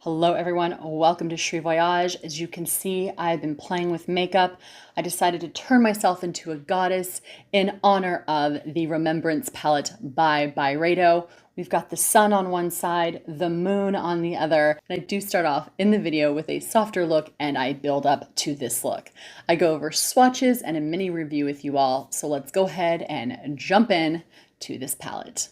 Hello everyone, welcome to Cheri Voyage. As you can see, I've been playing with makeup. I decided to turn myself into a goddess in honor of the Remembrance palette by BYREDO. We've got the sun on one side, the moon on the other. And I do start off in the video with a softer look and I build up to this look. I go over swatches and a mini review with you all. So let's go ahead and jump in to this palette.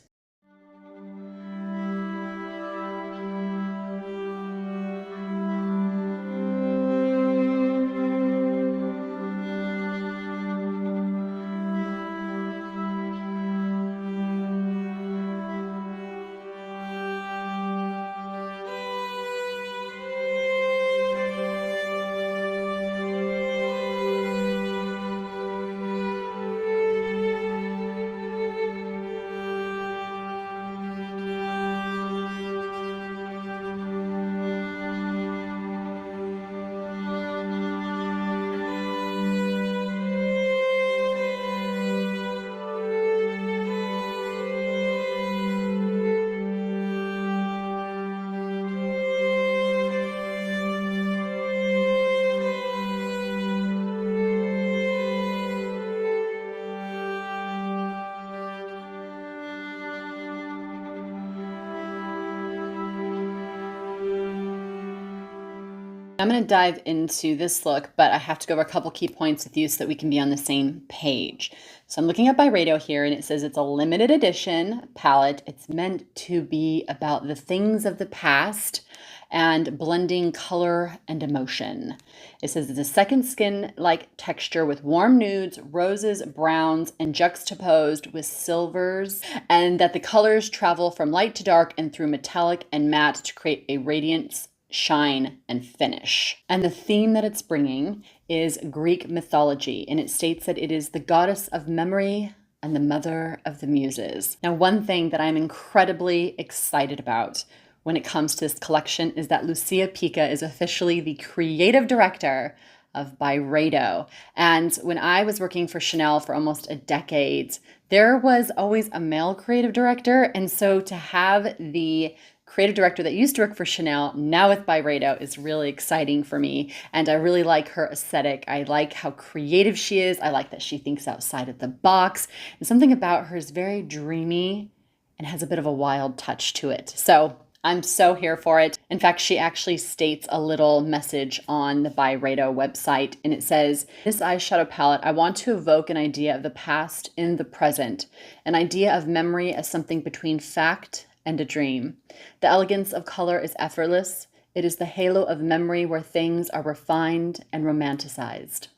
I'm going to dive into this look, but I have to go over a couple key points with you so that we can be on the same page. So I'm looking at BYREDO here and it says it's a limited edition palette. It's meant to be about the things of the past and blending color and emotion. It says it's a second skin-like texture with warm nudes, roses, browns, and juxtaposed with silvers, and that the colors travel from light to dark and through metallic and matte to create a radiance, shine, and finish. And the theme that it's bringing is Greek mythology, and it states that it is the goddess of memory and the mother of the muses. Now, one thing that I'm incredibly excited about when it comes to this collection is that Lucia Pica is officially the creative director of BYREDO. And when I was working for Chanel for almost a decade, there was always a male creative director. And so to have the creative director that used to work for Chanel now with BYREDO is really exciting for me. And I really like her aesthetic. I like how creative she is. I like that she thinks outside of the box. And something about her is very dreamy and has a bit of a wild touch to it. So I'm so here for it. In fact, she actually states a little message on the BYREDO website, and it says, "This eyeshadow palette, I want to evoke an idea of the past in the present, an idea of memory as something between fact and a dream. The elegance of color is effortless. It is the halo of memory where things are refined and romanticized."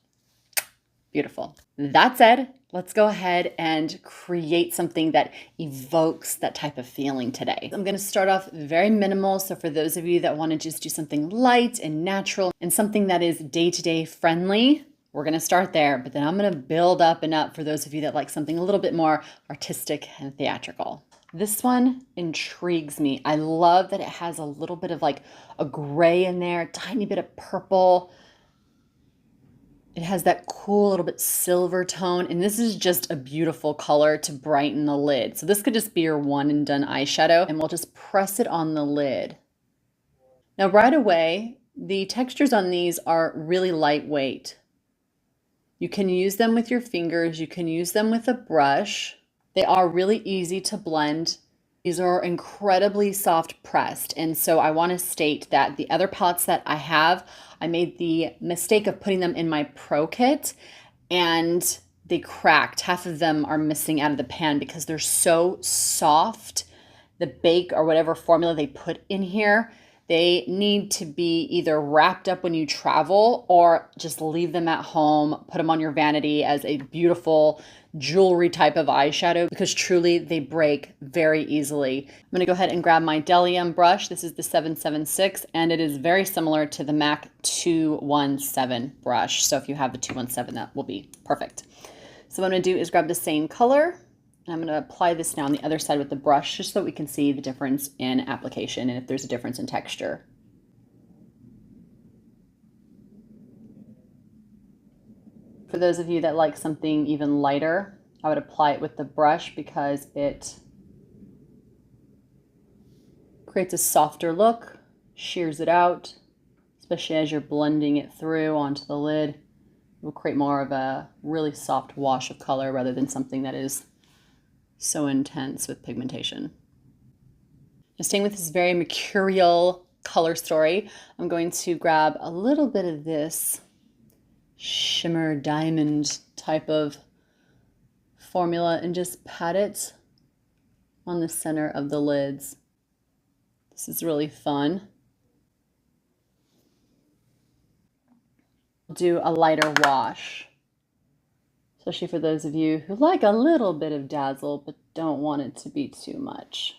Beautiful. That said, let's go ahead and create something that evokes that type of feeling today. I'm going to start off very minimal. So for those of you that want to just do something light and natural and something that is day-to-day friendly, we're going to start there, but then I'm going to build up and up for those of you that like something a little bit more artistic and theatrical. This one intrigues me. I love that it has a little bit of like a gray in there, a tiny bit of purple. It has that cool little bit silver tone, and this is just a beautiful color to brighten the lid. So this could just be your one and done eyeshadow, and we'll just press it on the lid. Now right away, the textures on these are really lightweight. You can use them with your fingers, you can use them with a brush. They are really easy to blend. These are incredibly soft pressed. And so I want to state that the other palettes that I have, I made the mistake of putting them in my Pro Kit and they cracked. Half of them are missing out of the pan because they're so soft. The bake or whatever formula they put in here, they need to be either wrapped up when you travel or just leave them at home, put them on your vanity as a beautiful jewelry type of eyeshadow because truly they break very easily. I'm going to go ahead and grab my Delium brush. This is the 776 and it is very similar to the MAC 217 brush. So if you have the 217, that will be perfect. So what I'm going to do is grab the same color. I'm going to apply this now on the other side with the brush just so that we can see the difference in application and if there's a difference in texture. For those of you that like something even lighter, I would apply it with the brush because it creates a softer look shears it out, especially as you're blending it through onto the lid. It will create more of a really soft wash of color rather than something that is so intense with pigmentation. Now, staying with this very mercurial color story, I'm going to grab a little bit of this shimmer diamond type of formula and just pat it on the center of the lids. This is really fun. Do a lighter wash, especially for those of you who like a little bit of dazzle but don't want it to be too much.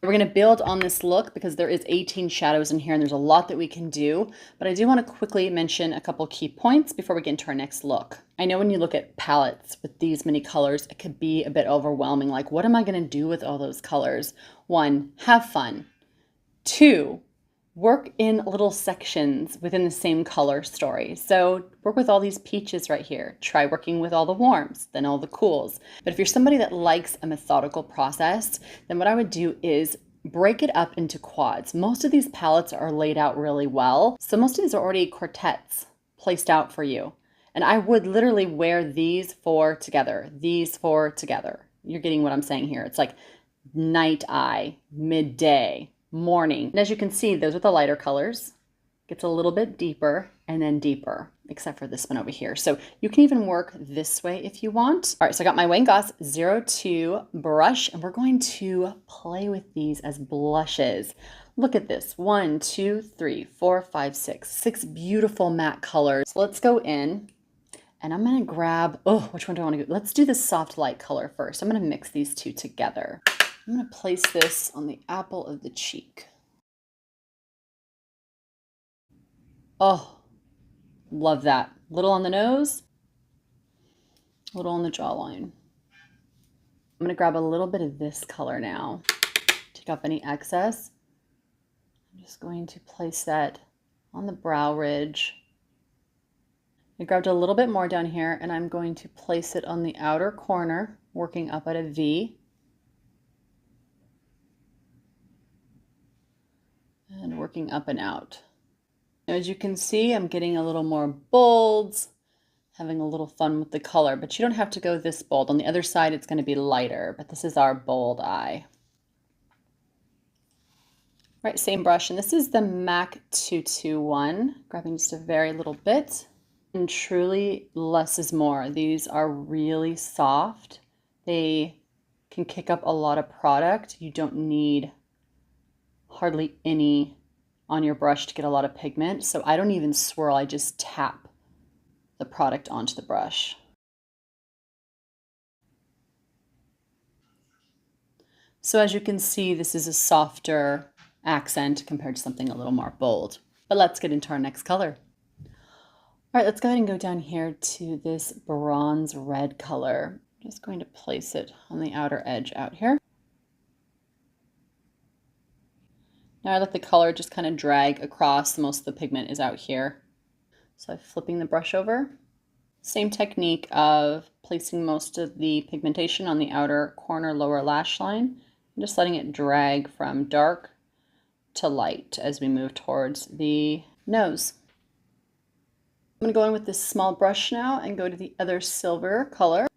We're going to build on this look because there is 18 shadows in here and there's a lot that we can do, but I do want to quickly mention a couple key points before we get into our next look. I know when you look at palettes with these many colors, it could be a bit overwhelming. Like, what am I going to do with all those colors? 1, have fun. 2, work in little sections within the same color story. So work with all these peaches right here. Try working with all the warms, then all the cools. But if you're somebody that likes a methodical process, then what I would do is break it up into quads. Most of these palettes are laid out really well. So most of these are already quartets placed out for you. And I would literally wear these 4 together, these 4 together. You're getting what I'm saying here. It's like night eye, midday, morning. And as you can see, those are the lighter colors. Gets a little bit deeper and then deeper, except for this one over here. So you can even work this way if you want. All right, so I got my Wayne Goss 02 brush, and we're going to play with these as blushes. Look at this, 1, 2, 3, 4, 5, 6. 6 beautiful matte colors. So let's go in, and I'm gonna grab, which one do I wanna do? Let's do the soft light color first. I'm gonna mix these 2 together. I'm going to place this on the apple of the cheek. Oh, love that. Little on the nose, little on the jawline. I'm going to grab a little bit of this color now. Take off any excess. I'm just going to place that on the brow ridge. I grabbed a little bit more down here, and I'm going to place it on the outer corner, working up at a V. And working up and out. Now, as you can see, I'm getting a little more bold, having a little fun with the color, but you don't have to go this bold. On the other side, it's going to be lighter, but this is our bold eye. Right, same brush, and this is the MAC 221, grabbing just a very little bit. And truly, less is more. These are really soft. They can kick up a lot of product. You don't need hardly any on your brush to get a lot of pigment. So I don't even swirl, I just tap the product onto the brush. So as you can see, this is a softer accent compared to something a little more bold. But let's get into our next color. All right, let's go ahead and go down here to this bronze red color. I'm just going to place it on the outer edge out here. Now I let the color just kind of drag across. Most of the pigment is out here. So I'm flipping the brush over. Same technique of placing most of the pigmentation on the outer corner lower lash line. And just letting it drag from dark to light as we move towards the nose. I'm going to go in with this small brush now and go to the other silver color.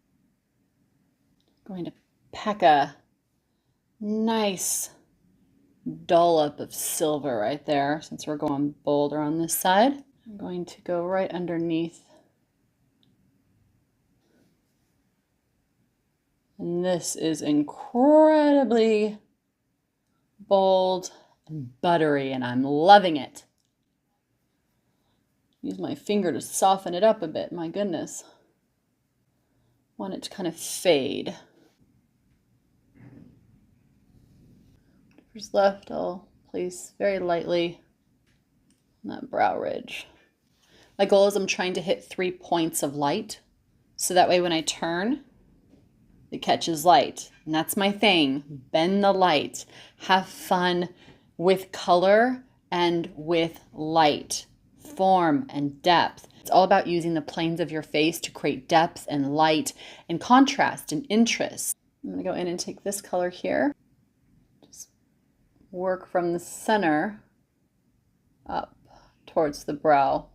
I'm going to pack a nice dollop of silver right there, since we're going bolder on this side. I'm going to go right underneath. And this is incredibly bold and buttery, and I'm loving it. Use my finger to soften it up a bit, my goodness. Want it to kind of fade. Whatever's left, I'll place very lightly on that brow ridge. My goal is I'm trying to hit 3 points of light, so that way when I turn, it catches light. And that's my thing. Bend the light. Have fun with color and with light, form and depth. It's all about using the planes of your face to create depth and light and contrast and interest. I'm going to go in and take this color here. Just work from the center up towards the brow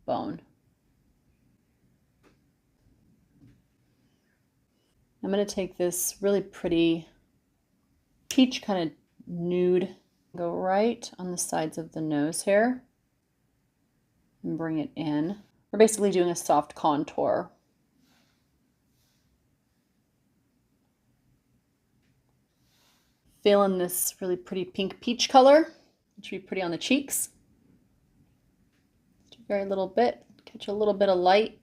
bone. I'm going to take this really pretty peach kind of nude, go right on the sides of the nose here and bring it in. We're basically doing a soft contour. Feeling this really pretty pink peach color, which would be pretty on the cheeks. Just a very little bit, catch a little bit of light,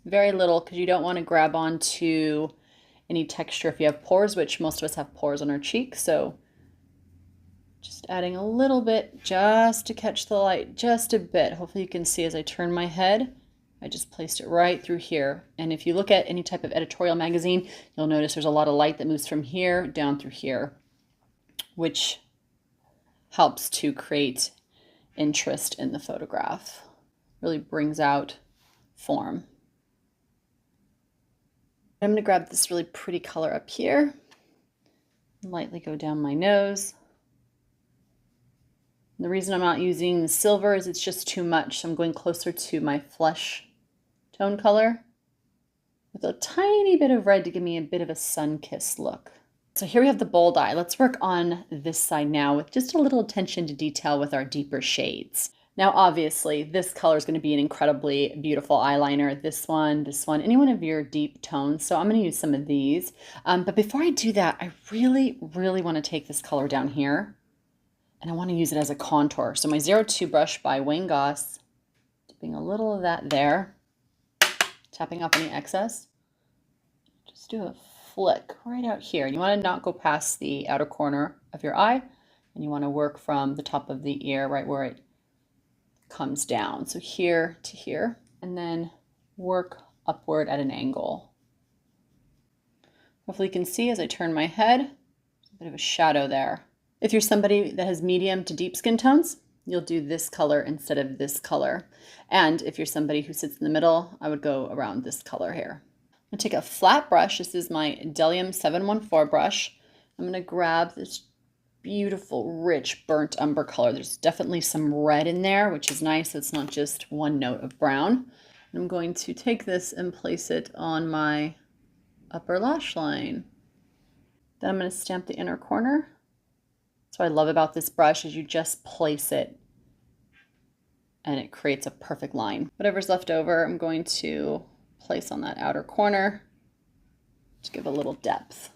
very little, because you don't want to grab onto any texture if you have pores, which most of us have pores on our cheeks. So just adding a little bit just to catch the light, just a bit. Hopefully you can see as I turn my head, I just placed it right through here. And if you look at any type of editorial magazine, you'll notice there's a lot of light that moves from here down through here, which helps to create interest in the photograph. Really brings out form. I'm going to grab this really pretty color up here, lightly go down my nose. And the reason I'm not using the silver is it's just too much. So I'm going closer to my flesh tone color with a tiny bit of red to give me a bit of a sun-kissed look. So here we have the bold eye. Let's work on this side now with just a little attention to detail with our deeper shades. Now, obviously, this color is going to be an incredibly beautiful eyeliner. This one, any one of your deep tones. So I'm going to use some of these. But before I do that, I really, really want to take this color down here. And I want to use it as a contour. So my 02 brush by Wayne Goss, dipping a little of that there, tapping off any excess. Just do a flick right out here. You want to not go past the outer corner of your eye. And you want to work from the top of the ear right where it comes down. So here to here, and then work upward at an angle. Hopefully you can see as I turn my head, a bit of a shadow there. If you're somebody that has medium to deep skin tones, you'll do this color instead of this color. And if you're somebody who sits in the middle, I would go around this color here. I'm going to take a flat brush. This is my Delium 714 brush. I'm going to grab this beautiful, rich, burnt umber color. There's definitely some red in there, which is nice. It's not just one note of brown. And I'm going to take this and place it on my upper lash line. Then I'm going to stamp the inner corner. That's what I love about this brush is you just place it and it creates a perfect line. Whatever's left over, I'm going to place on that outer corner to give a little depth.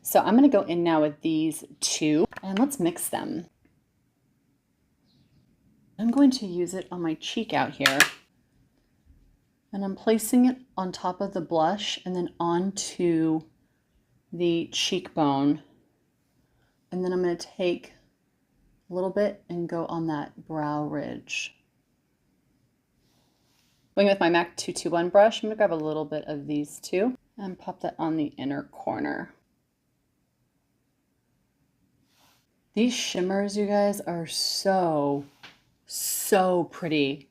So I'm going to go in now with these two and let's mix them. I'm going to use it on my cheek out here and I'm placing it on top of the blush and then onto the cheekbone. And then I'm going to take a little bit and go on that brow ridge. Going with my MAC 221 brush, I'm going to grab a little bit of these two and pop that on the inner corner. These shimmers, you guys, are so pretty.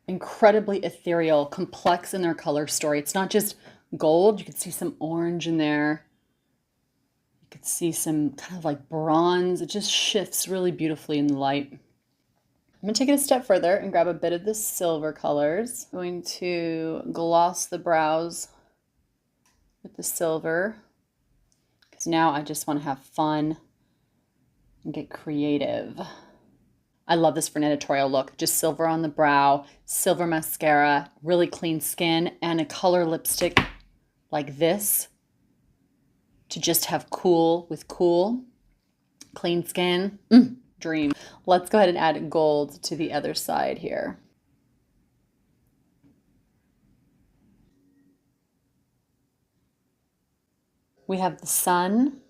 Incredibly ethereal, complex in their color story. It's not just gold. You can see some orange in there. You could see some kind of like bronze. It just shifts really beautifully in the light. I'm going to take it a step further and grab a bit of the silver colors. I'm going to gloss the brows with the silver because now I just want to have fun and get creative. I love this for an editorial look. Just silver on the brow, silver mascara, really clean skin, and a color lipstick like this to just have cool with cool, clean skin. Dream. Let's go ahead and add gold to the other side here. We have the sun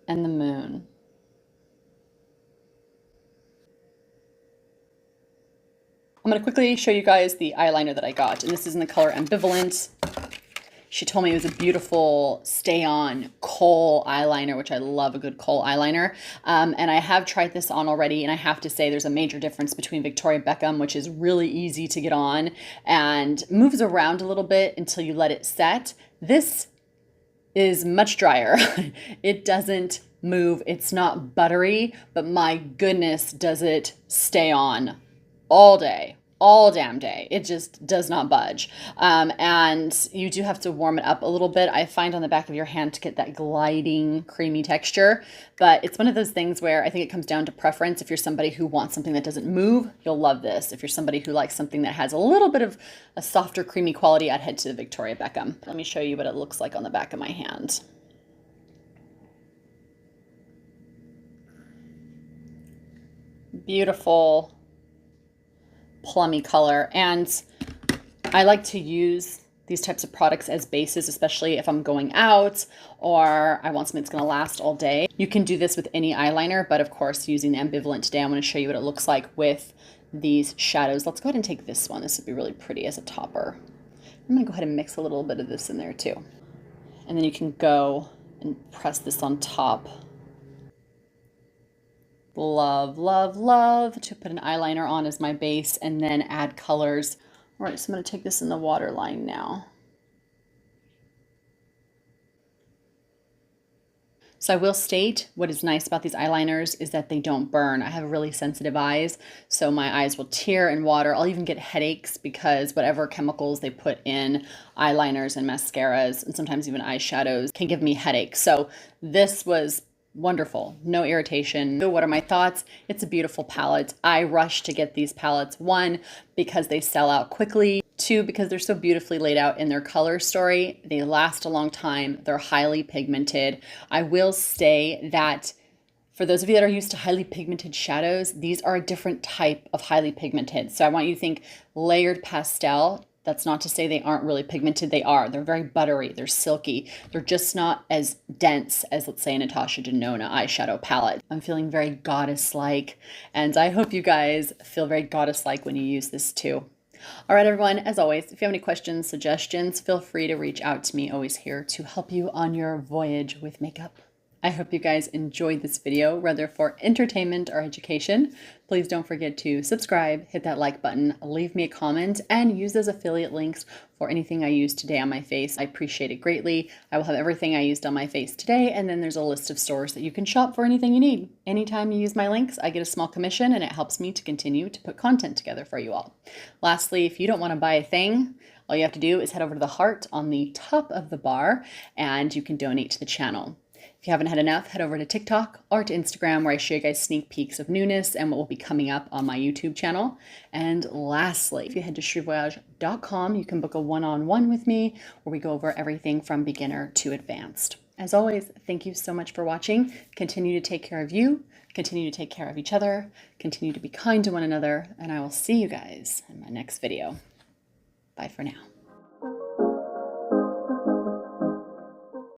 and the moon. I'm going to quickly show you guys the eyeliner that I got, and this is in the color Ambivalent. She told me it was a beautiful stay-on kohl eyeliner, which I love a good kohl eyeliner. And I have tried this on already, and I have to say there's a major difference between Victoria Beckham, which is really easy to get on and moves around a little bit until you let it set. This is much drier. It doesn't move. It's not buttery, but my goodness, does it stay on all day, all damn day. It just does not budge. And you do have to warm it up a little bit. I find on the back of your hand to get that gliding, creamy texture. But it's one of those things where I think it comes down to preference. If you're somebody who wants something that doesn't move, you'll love this. If you're somebody who likes something that has a little bit of a softer, creamy quality, I'd head to the Victoria Beckham. Let me show you what it looks like on the back of my hand. Beautiful plummy color. And I like to use these types of products as bases, especially if I'm going out or I want something that's going to last all day. You can do this with any eyeliner, but of course, using the Ambivalent today, I'm going to show you what it looks like with these shadows. Let's go ahead and take this one. This would be really pretty as a topper. I'm going to go ahead and mix a little bit of this in there too. And then you can go and press this on top. Love, love, love to put an eyeliner on as my base and then add colors. All right, so I'm going to take this in the waterline now. So I will state what is nice about these eyeliners is that they don't burn. I have really sensitive eyes, so my eyes will tear in water. I'll even get headaches because whatever chemicals they put in eyeliners and mascaras and sometimes even eyeshadows can give me headaches. So this was wonderful, no irritation. So what are my thoughts? It's a beautiful palette. I rush to get these palettes, 1, because they sell out quickly, 2, because they're so beautifully laid out in their color story. They last a long time. They're highly pigmented. I will say that for those of you that are used to highly pigmented shadows, these are a different type of highly pigmented. So I want you to think layered pastel. That's not to say they aren't really pigmented. They are. They're very buttery. They're silky. They're just not as dense as, let's say, a Natasha Denona eyeshadow palette. I'm feeling very goddess-like, and I hope you guys feel very goddess-like when you use this too. All right, everyone, as always, if you have any questions, suggestions, feel free to reach out to me. Always here to help you on your voyage with makeup. I hope you guys enjoyed this video, whether for entertainment or education. Please don't forget to subscribe, hit that like button, leave me a comment, and use those affiliate links for anything I used today on my face. I appreciate it greatly. I will have everything I used on my face today, and then there's a list of stores that you can shop for anything you need. Anytime you use my links, I get a small commission, and it helps me to continue to put content together for you all. Lastly, if you don't want to buy a thing, all you have to do is head over to the heart on the top of the bar, and you can donate to the channel. If you haven't had enough, head over to TikTok or to Instagram, where I show you guys sneak peeks of newness and what will be coming up on my YouTube channel. And lastly, if you head to CheriVoyage.com, you can book a one-on-one with me where we go over everything from beginner to advanced. As always, thank you so much for watching. Continue to take care of you, continue to take care of each other, continue to be kind to one another, and I will see you guys in my next video. Bye for now.